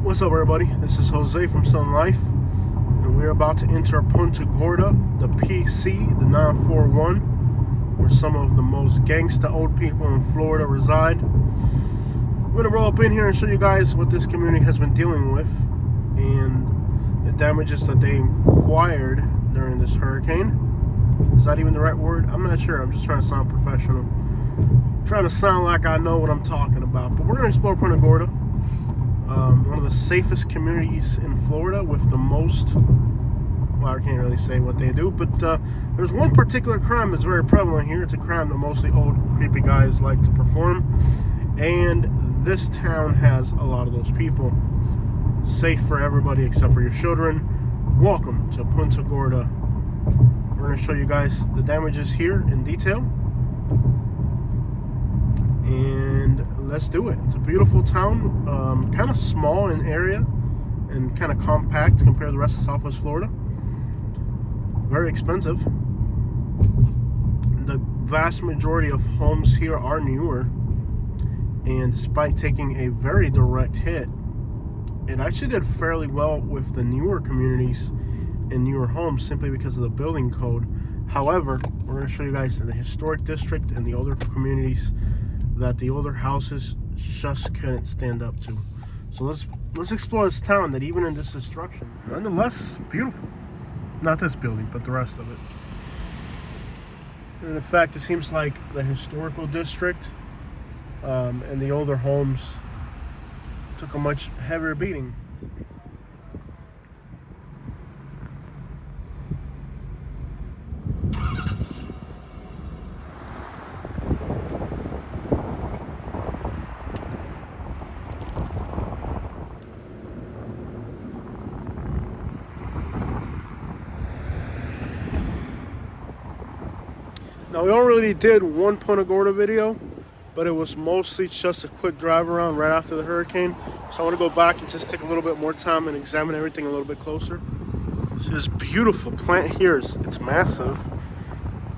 What's up, everybody? This is Jose from Sun Life, and we're about to enter Punta Gorda, the PC, the 941, where some of the most gangsta old people in Florida reside. We're gonna roll up in here and show you guys what this community has been dealing with and the damages that they acquired during this hurricane. Is that even the right word? I'm not sure. I'm just trying to sound professional. Trying to sound like I know what I'm talking about. But we're gonna explore Punta Gorda. One of the safest communities in Florida with the most, well, I can't really say what they do, but there's one particular crime that's very prevalent here. It's a crime that mostly old, creepy guys like to perform, and this town has a lot of those people. Safe for everybody except for your children. Welcome to Punta Gorda. We're going to show you guys the damages here in detail, and let's do it. It's a beautiful town, kind of small in area and kind of compact compared to the rest of Southwest Florida. Very expensive. The vast majority of homes here are newer, and despite taking a very direct hit, it actually did fairly well with the newer communities and newer homes simply because of the building code. However, we're going to show you guys in the historic district and the older communities that the older houses just couldn't stand up to. So let's explore this town that even in this destruction, nonetheless beautiful. Not this building, but the rest of it. And in fact, it seems like the historical district and the older homes took a much heavier beating. Now, we already did one Punta Gorda video, but it was mostly just a quick drive around right after the hurricane. So I want to go back and just take a little bit more time and examine everything a little bit closer. See this beautiful plant here. It's massive.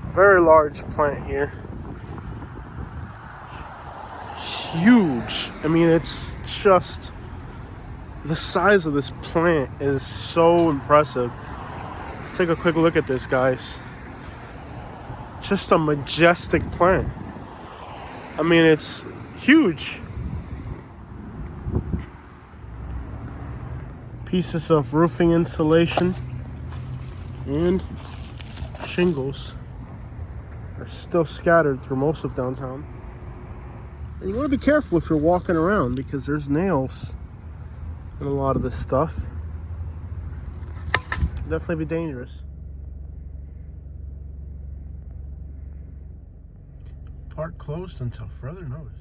Very large plant here. Huge. I mean, it's just, the size of this plant is so impressive. Let's take a quick look at this, guys. Just a majestic plant. I mean, it's huge. Pieces of roofing insulation and shingles are still scattered through most of downtown. And you want to be careful if you're walking around because there's nails in a lot of this stuff. Definitely be dangerous. Park closed until further notice.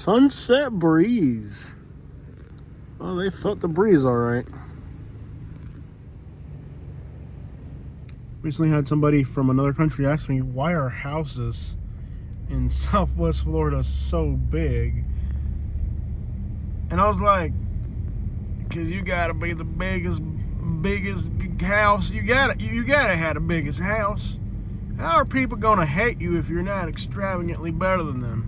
Sunset breeze. Well, they felt the breeze all right. Recently had somebody from another country ask me, why are houses in Southwest Florida so big? And I was like, because you gotta be the biggest house. You gotta have the biggest house. How are people gonna hate you if you're not extravagantly better than them?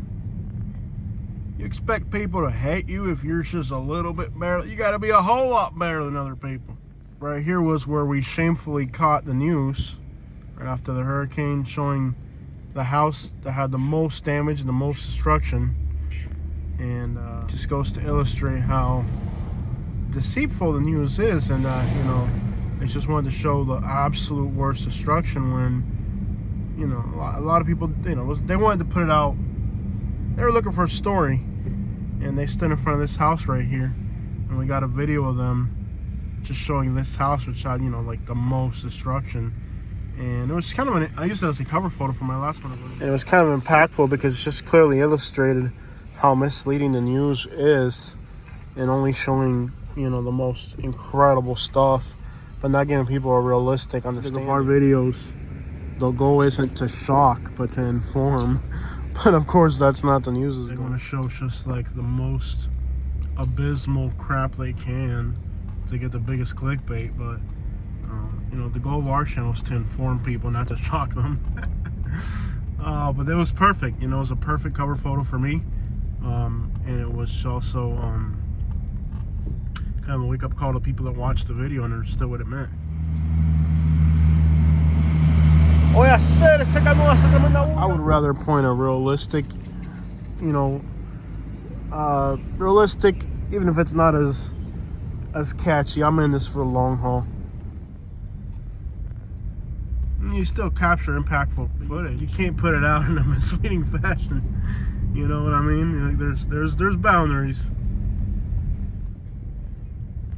You expect people to hate you if you're just a little bit better? You gotta be a whole lot better than other people. Right here was where we shamefully caught the news right after the hurricane, showing the house that had the most damage and the most destruction. And just goes to illustrate how deceitful the news is, and you know, they just wanted to show the absolute worst destruction when, you know, a lot of people, you know, they wanted to put it out. They were looking for a story, and they stood in front of this house right here, and we got a video of them just showing this house, which had, you know, like the most destruction. And it was kind of I used it as a cover photo for my last one. And it was kind of impactful because it just clearly illustrated how misleading the news is, and only showing, you know, the most incredible stuff, but not giving people a realistic understanding. Our videos, the goal isn't to shock, but to inform. But of course, that's not the news. They're going to show just like the most abysmal crap they can to get the biggest clickbait. But you know, the goal of our channel is to inform people, not to shock them. But it was perfect. You know, it was a perfect cover photo for me, and it was also kind of a wake-up call to people that watched the video and understood what it meant. I would rather point a realistic, you know, realistic, even if it's not as catchy. I'm in this for the long haul. You still capture impactful footage. You can't put it out in a misleading fashion. You know what I mean? Like there's boundaries.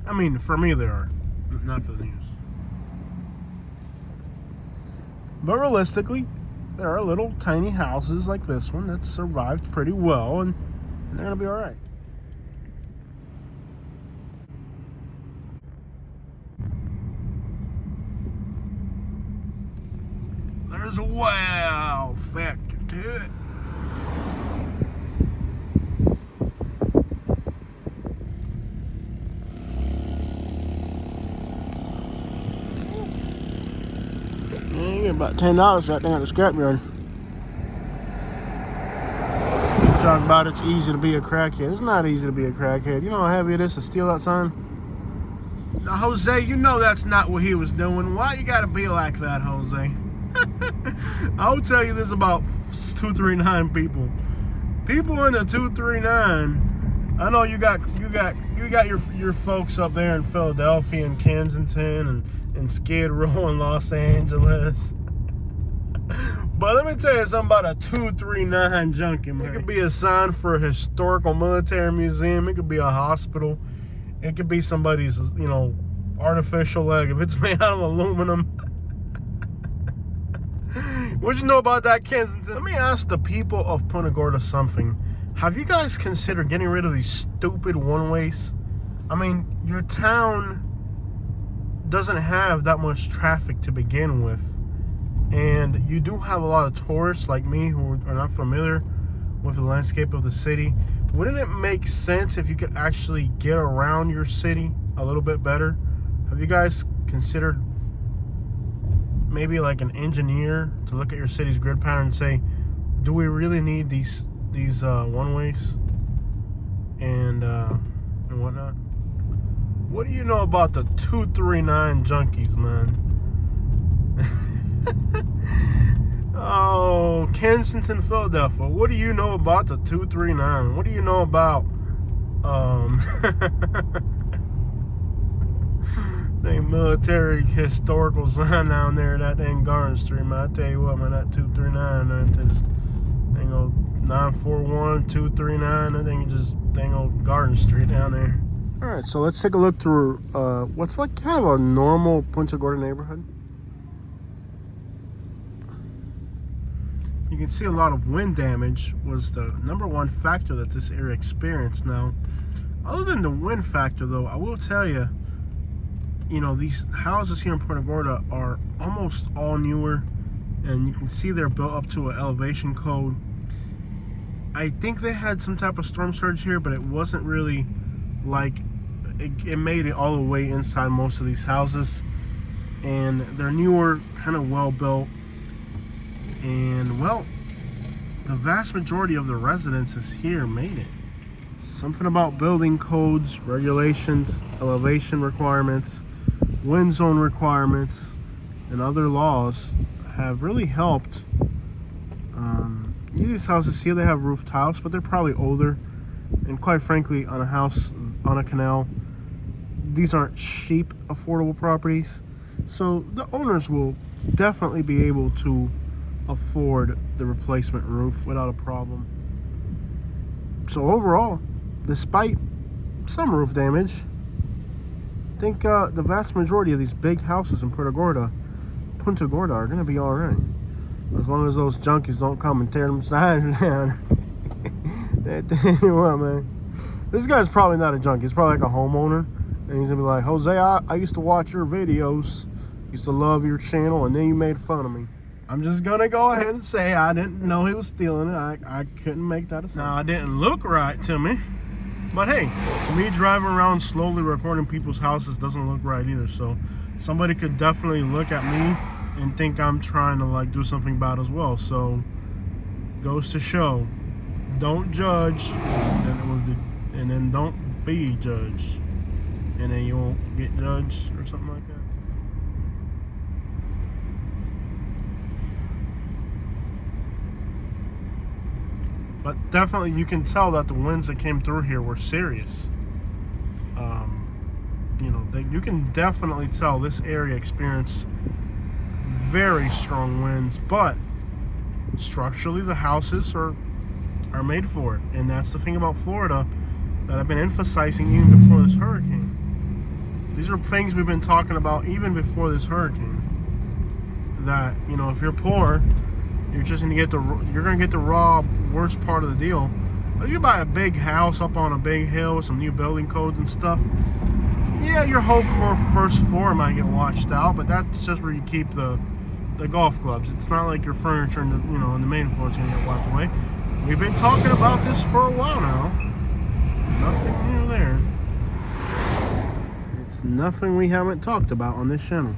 I mean, for me there are, not for the news. But realistically, there are little tiny houses like this one that survived pretty well, and they're gonna be all right. There's a wow factor to it. You get about $10 for that thing at the scrapyard. You talk about it's easy to be a crackhead. It's not easy to be a crackhead. You know how heavy it is to steal that sign? Now, Jose, you know that's not what he was doing. Why you gotta be like that, Jose? I'll tell you this about 239 people. People in the 239. I know you got your folks up there in Philadelphia and Kensington and Skid Row in Los Angeles. But let me tell you something about a 239 junkie, man. It could be a sign for a historical military museum. It could be a hospital. It could be somebody's, you know, artificial leg. If it's made out of aluminum. What you know about that, Kensington? Let me ask the people of Punta Gorda something. Have you guys considered getting rid of these stupid one-ways? I mean, your town doesn't have that much traffic to begin with. And you do have a lot of tourists like me who are not familiar with the landscape of the city. Wouldn't it make sense if you could actually get around your city a little bit better? Have you guys considered maybe like an engineer to look at your city's grid pattern and say, do we really need these one-ways and whatnot? What do you know about the 239 junkies, man? Oh, Kensington, Philadelphia. What do you know about the 239? What do you know about the military historical sign down there, that dang Garden Street, man? I tell you what, man, that 239, that dang old 941, 239, that thing just dang old Garden Street down there. All right, so let's take a look through what's like kind of a normal Punta Gorda neighborhood. You can see a lot of wind damage was the #1 factor that this area experienced. Now, other than the wind factor though, I will tell you, you know, these houses here in Punta Gorda are almost all newer, and you can see they're built up to an elevation code. I think they had some type of storm surge here, but it wasn't really like, it made it all the way inside most of these houses. And they're newer, kind of well built. And well, the vast majority of the residences here made it. Something about building codes, regulations, elevation requirements, wind zone requirements, and other laws have really helped. These houses here, they have roof tiles, but they're probably older. And quite frankly, on a house on a canal, these aren't cheap, affordable properties. So the owners will definitely be able to afford the replacement roof without a problem. So overall, despite some roof damage, I think the vast majority of these big houses in Punta Gorda are going to be all right. As long as those junkies don't come and tear them sides down. I tell you what, man. This guy's probably not a junkie. He's probably like a homeowner. And he's going to be like, Jose, I used to watch your videos. Used to love your channel, and then you made fun of me. I'm just going to go ahead and say I didn't know he was stealing it. I couldn't make that assumption. Now, it didn't look right to me. But hey, me driving around slowly recording people's houses doesn't look right either. So somebody could definitely look at me and think I'm trying to like do something bad as well. So goes to show, don't judge, and then don't be judged, and then you won't get judged or something like that. But definitely you can tell that the winds that came through here were serious. You know, you can definitely tell this area experienced very strong winds, but structurally the houses are made for it. And that's the thing about Florida that I've been emphasizing even before this hurricane. These are things we've been talking about even before this hurricane. That, you know, if you're poor, you're just gonna get the raw worst part of the deal. But you buy a big house up on a big hill with some new building codes and stuff, yeah, your whole first floor might get washed out, but that's just where you keep the golf clubs. It's not like your furniture in the, you know, on the main floor is gonna get wiped away. We've been talking about this for a while now. Nothing new there. It's nothing we haven't talked about on this channel.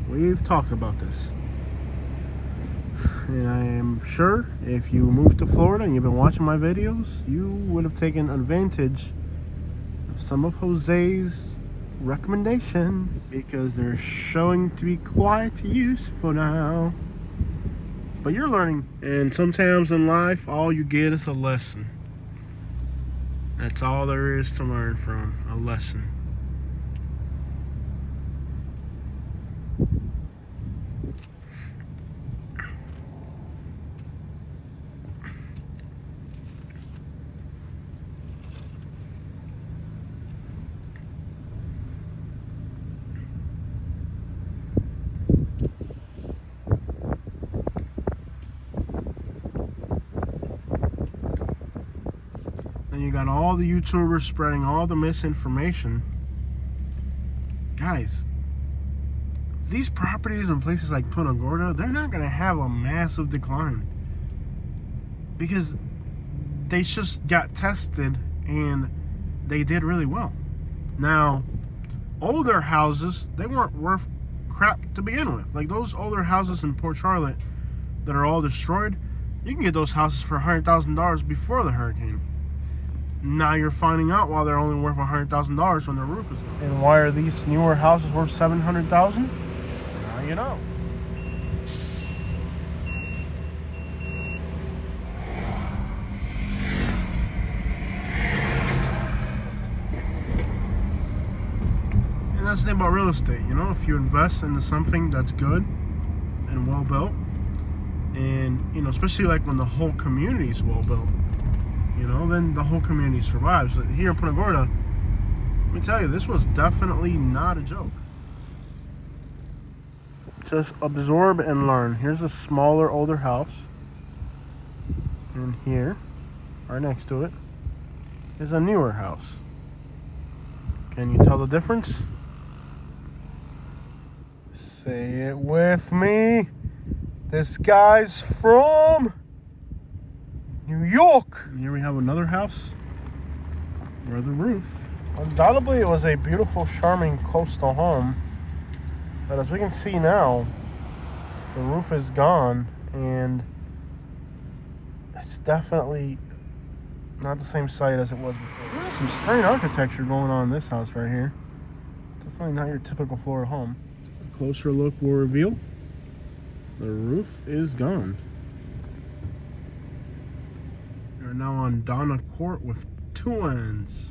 We've talked about this. And I am sure if you moved to Florida and you've been watching my videos, you would have taken advantage of some of Jose's recommendations, because they're showing to be quite useful now. But you're learning, and sometimes in life all you get is a lesson. That's all there is to learn from, a lesson. And you got all the YouTubers spreading all the misinformation. Guys, these properties in places like Punta Gorda, they're not going to have a massive decline, because they just got tested and they did really well. Now, older houses, they weren't worth crap to begin with. Like those older houses in Port Charlotte that are all destroyed, you can get those houses for $100,000 before the hurricane. Now you're finding out why they're only worth $100,000 when their roof is gone. And why are these newer houses worth $700,000? Now you know. And that's the thing about real estate, you know, if you invest into something that's good and well built, and, you know, especially like when the whole community is well built, you know, then the whole community survives. But here in Punta Gorda, let me tell you, this was definitely not a joke. Just absorb and learn. Here's a smaller, older house. And here, right next to it, is a newer house. Can you tell the difference? Say it with me. This guy's from New York. And here we have another house where the roof. Undoubtedly, it was a beautiful, charming coastal home. But as we can see now, the roof is gone, and it's definitely not the same site as it was before. There's some strange architecture going on in this house right here. Definitely not your typical Florida home. A closer look will reveal the roof is gone. We are now on Donna Court with 2 ends.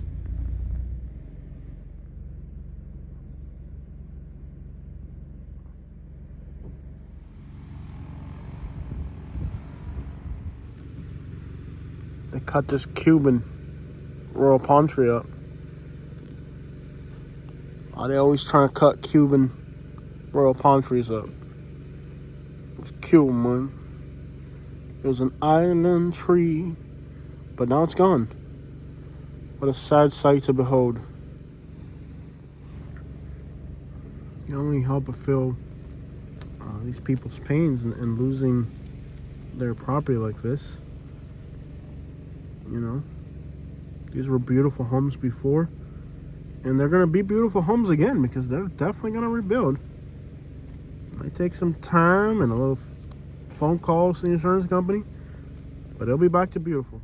They cut this Cuban royal palm tree up. Are they always trying to cut Cuban royal palm trees up? It's Cuban, man. It was an island tree, but now it's gone. What a sad sight to behold. You only help but feel these people's pains and losing their property like this. You know, these were beautiful homes before, and they're going to be beautiful homes again because they're definitely going to rebuild. Might take some time and a little phone calls to the insurance company, but it'll be back to beautiful.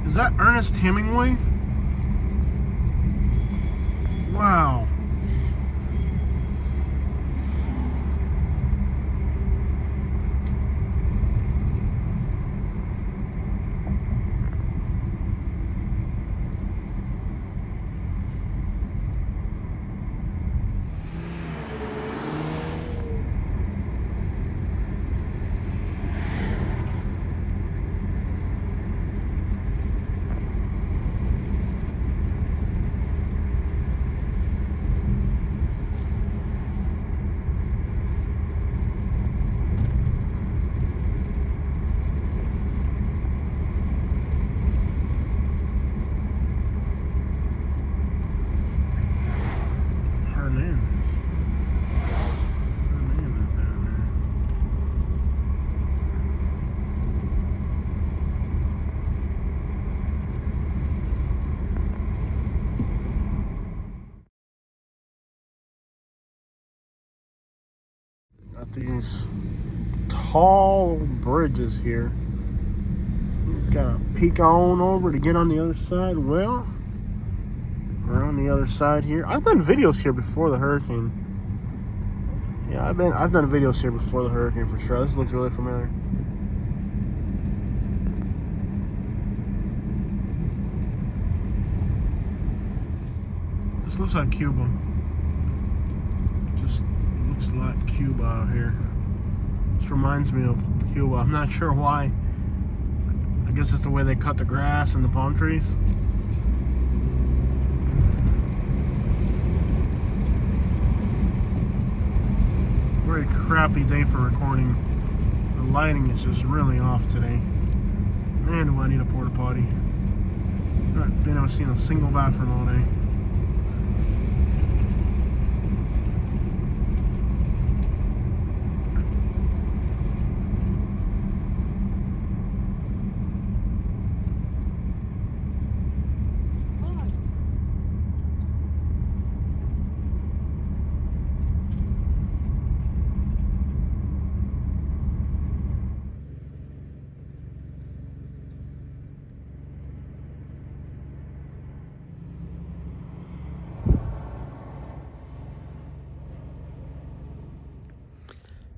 Is that Ernest Hemingway? Wow. Got these tall bridges here. You gotta peek on over to get on the other side. Well, we're on the other side here. I've done videos here before the hurricane. Yeah, I've done videos here before the hurricane for sure. This looks really familiar. This looks like Cuba. Just looks like Cuba out here. This reminds me of Cuba. I'm not sure why. I guess it's the way they cut the grass and the palm trees. Very crappy day for recording. The lighting is just really off today. Man, do I need a porta potty. Not been able to see a single bathroom all day.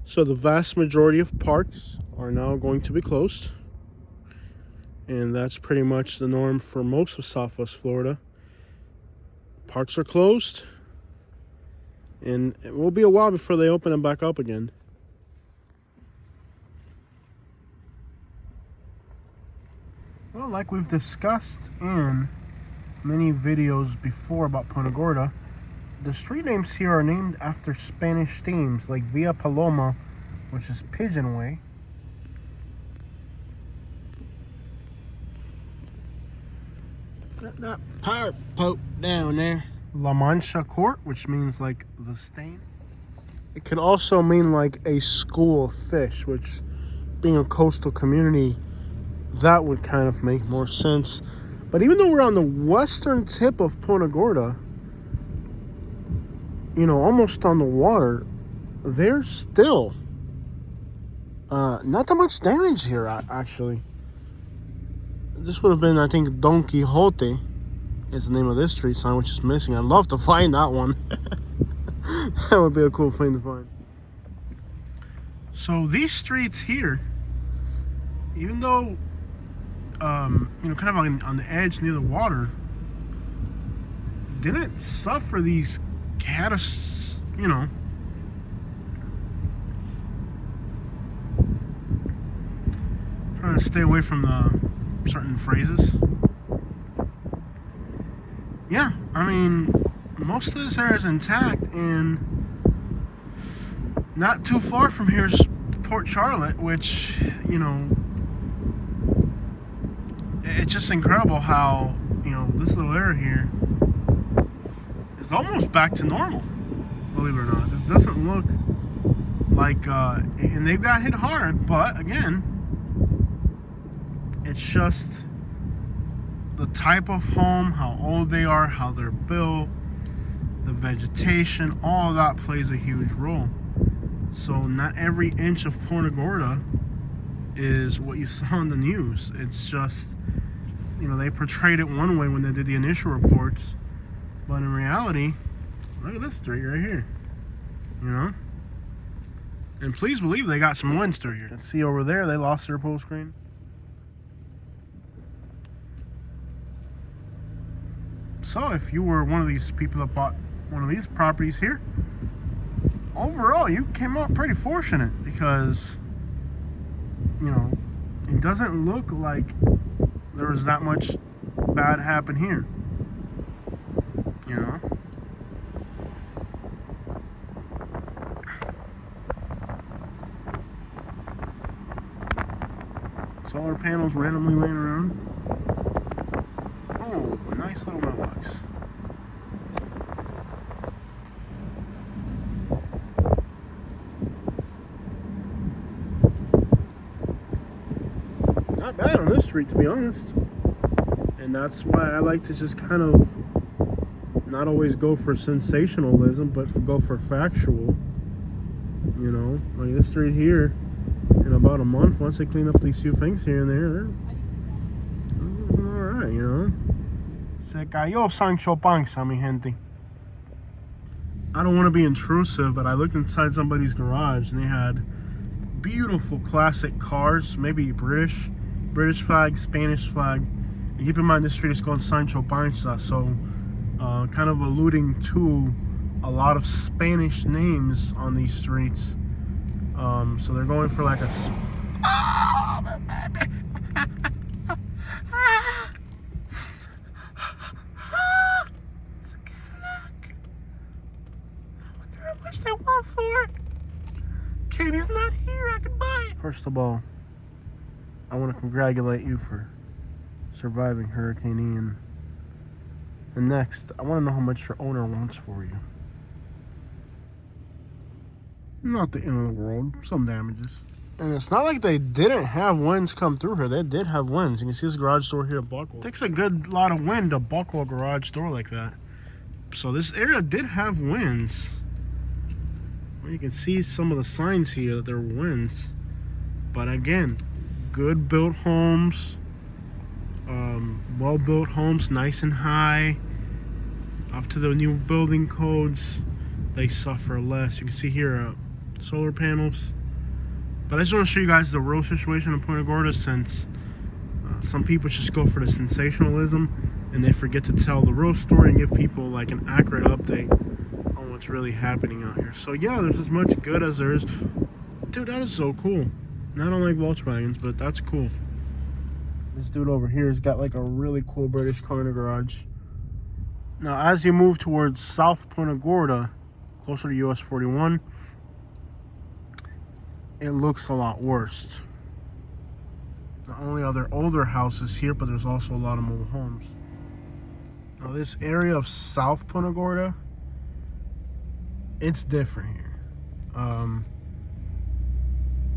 So the vast majority of parks are now going to be closed. And that's pretty much the norm for most of Southwest Florida. Parks are closed. And it will be a while before they open them back up again. Well, like we've discussed in many videos before about Punta Gorda, the street names here are named after Spanish themes, like Via Paloma, which is Pigeon Way. Got that pirate boat down there. La Mancha Court, which means like the stain. It could also mean like a school of fish, which, being a coastal community, that would kind of make more sense. But even though we're on the western tip of Punta Gorda, you know, almost on the water, there's still not that much damage here, actually. This would have been, I think, Don Quixote is the name of this street sign, which is missing. I'd love to find that one. That would be a cool thing to find. So these streets here, even though, you know, kind of on the edge near the water, didn't suffer these you know, trying to stay away from the certain phrases. Yeah, I mean, most of this area is intact, and not too far from here is Port Charlotte, which, you know, it's just incredible how, you know, this little area here is almost back to normal, believe it or not. This doesn't look like, and they've got hit hard, but again, it's just the type of home, how old they are, how they're built, the vegetation, all of that plays a huge role. So not every inch of Punta Gorda is what you saw on the news. It's just, you know, they portrayed it one way when they did the initial reports, but in reality, look at this street right here, you know? And please believe they got some winds through here. Let's see over there, they lost their post screen. So if you were one of these people that bought one of these properties here, overall you came out pretty fortunate, because, you know, it doesn't look like there was that much bad happen here, you know. Solar panels randomly laying around. Oh, a nice little mailbox. Not bad on this street, to be honest. And that's why I like to just kind of not always go for sensationalism, but go for factual. You know, like this street here, in about a month, once they clean up these few things here and there, it's alright, you know. Se cayó Sancho Panza, mi gente. I don't want to be intrusive, but I looked inside somebody's garage and they had beautiful classic cars, maybe British flag, Spanish flag. And keep in mind, this street is called Sancho Panza, so kind of alluding to a lot of Spanish names on these streets. So they're going for like a... Oh, my baby. It's a Cadillac. I wonder how much they want for it. Katie's not here, I can buy it. First of all, I want to congratulate you for surviving Hurricane Ian. And next, I want to know how much your owner wants for you. Not the end of the world, some damages. And it's not like they didn't have winds come through here. They did have winds. You can see this garage door here buckle. It takes a good lot of wind to buckle a garage door like that. So this area did have winds. Well, you can see some of the signs here that there were winds. But again, good built homes, well built homes, nice and high, up to the new building codes. They suffer less. You can see here solar panels. But I just want to show you guys the real situation in Punta Gorda, since some people just go for the sensationalism and they forget to tell the real story and give people like an accurate update on what's really happening out here. So yeah, there's as much good as there is. Dude, that is so cool. I don't like Volkswagens, but that's cool. This dude over here has got like a really cool British car in the garage. Now, as you move towards South Punta Gorda, closer to US 41, it looks a lot worse. Not only are there older houses here, but there's also a lot of mobile homes. Now, this area of South Punta Gorda, it's different here.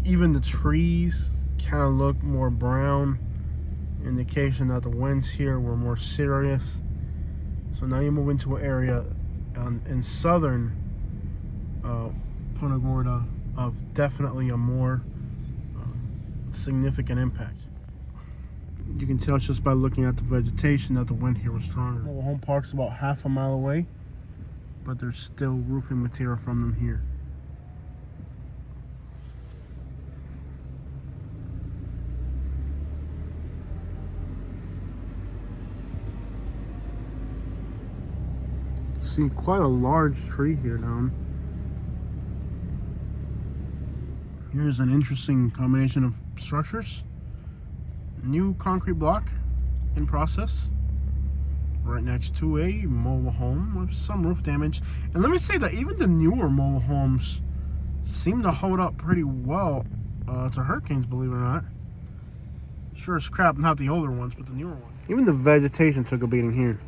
Even the trees kind of look more brown, indication that the winds here were more serious. So now you move into an area in southern Punta Gorda of definitely a more significant impact. You can tell just by looking at the vegetation that the wind here was stronger. Mobile home park's about half a mile away, but there's still roofing material from them here. See quite a large tree here down. Here's an interesting combination of structures. New concrete block in process right next to a mobile home with some roof damage. And let me say that even the newer mobile homes seem to hold up pretty well to hurricanes, believe it or not. Sure as crap, not the older ones, but the newer ones. Even the vegetation took a beating here.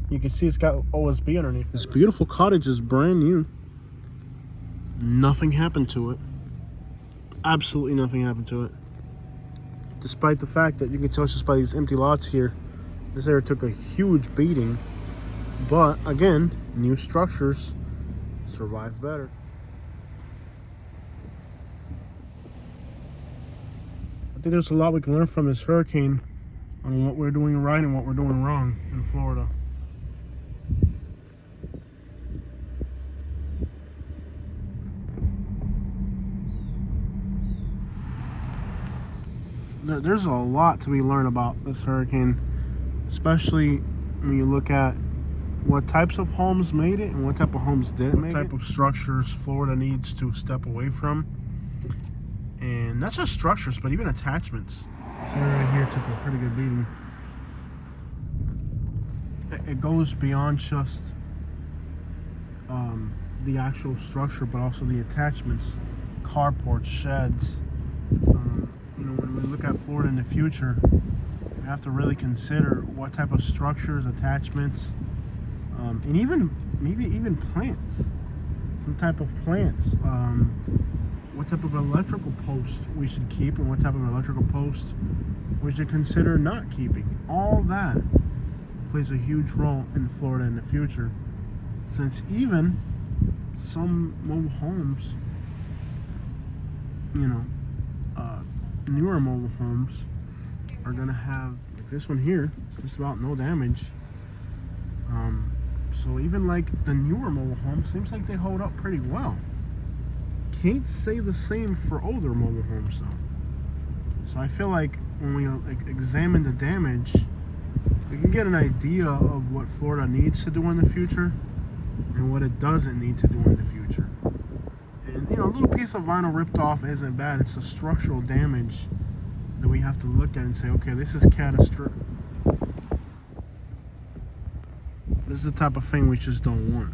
You can see it's got OSB underneath. This beautiful cottage is brand new. Nothing happened to it. Absolutely nothing happened to it. Despite the fact that you can tell just by these empty lots here, this area took a huge beating. But again, new structures survive better. I think there's a lot we can learn from this hurricane on what we're doing right and what we're doing wrong in Florida. There's a lot to be learned about this hurricane, especially when you look at what types of homes made it and what type of homes didn't make it. What type of structures Florida needs to step away from. And not just structures, but even attachments. This area here took a pretty good beating. It goes beyond just the actual structure, but also the attachments, carports, sheds. You know, when we look at Florida in the future, we have to really consider what type of structures, attachments, and even maybe even plants, some type of plants, what type of electrical post we should keep and what type of electrical post we should consider not keeping. All that plays a huge role in Florida in the future, since even some mobile homes, you know, newer mobile homes are gonna have, like this one here, just about no damage. So even like the newer mobile homes, seems like they hold up pretty well. Can't say the same for older mobile homes though. So I feel like when we examine the damage, we can get an idea of what Florida needs to do in the future and what it doesn't need to do in the future. And you know, a little piece of vinyl ripped off isn't bad. It's the structural damage that we have to look at and say, okay, this is catastrophic. This is the type of thing we just don't want.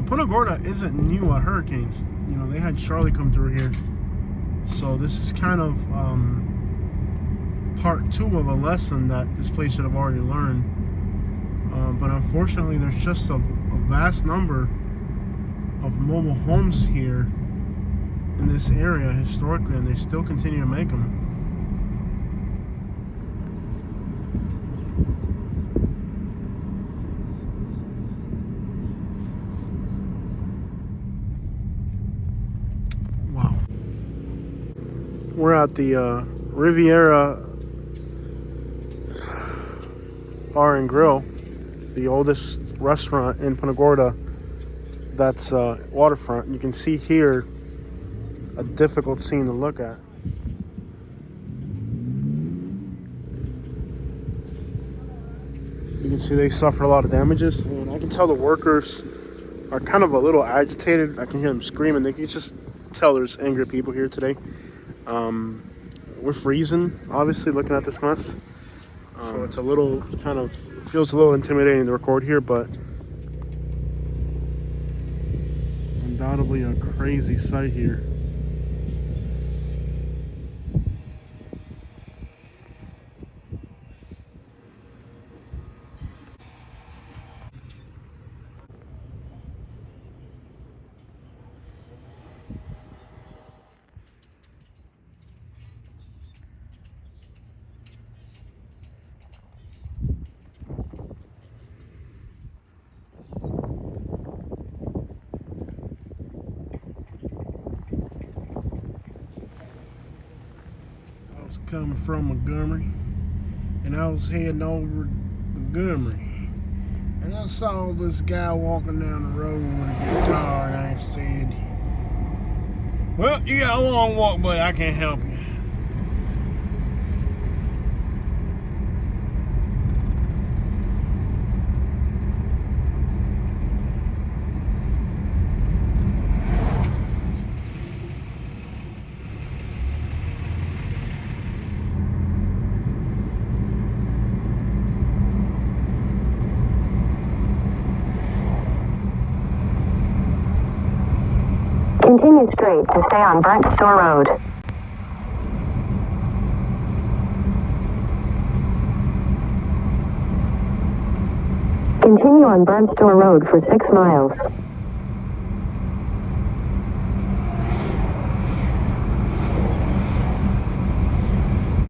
Punta Gorda isn't new at hurricanes. You know, they had Charlie come through here. So this is kind of part 2 of a lesson that this place should have already learned. But unfortunately, there's just a vast number of mobile homes here in this area historically, and they still continue to make them. We're at the Riviera Bar and Grill, the oldest restaurant in Punta Gorda. that's waterfront. You can see here a difficult scene to look at. You can see they suffered a lot of damages, and I can tell the workers are kind of a little agitated. I can hear them screaming. They can just tell there's angry people here today. We're freezing, obviously, looking at this mess. So it's a little kind of, feels a little intimidating to record here, but undoubtedly a crazy sight here. Coming from Montgomery, and I was heading over Montgomery, and I saw this guy walking down the road with a guitar, and I said, "Well, you got a long walk, but I can't help you." Continue straight to stay on Burnt Store Road. Continue on Burnt Store Road for 6 miles.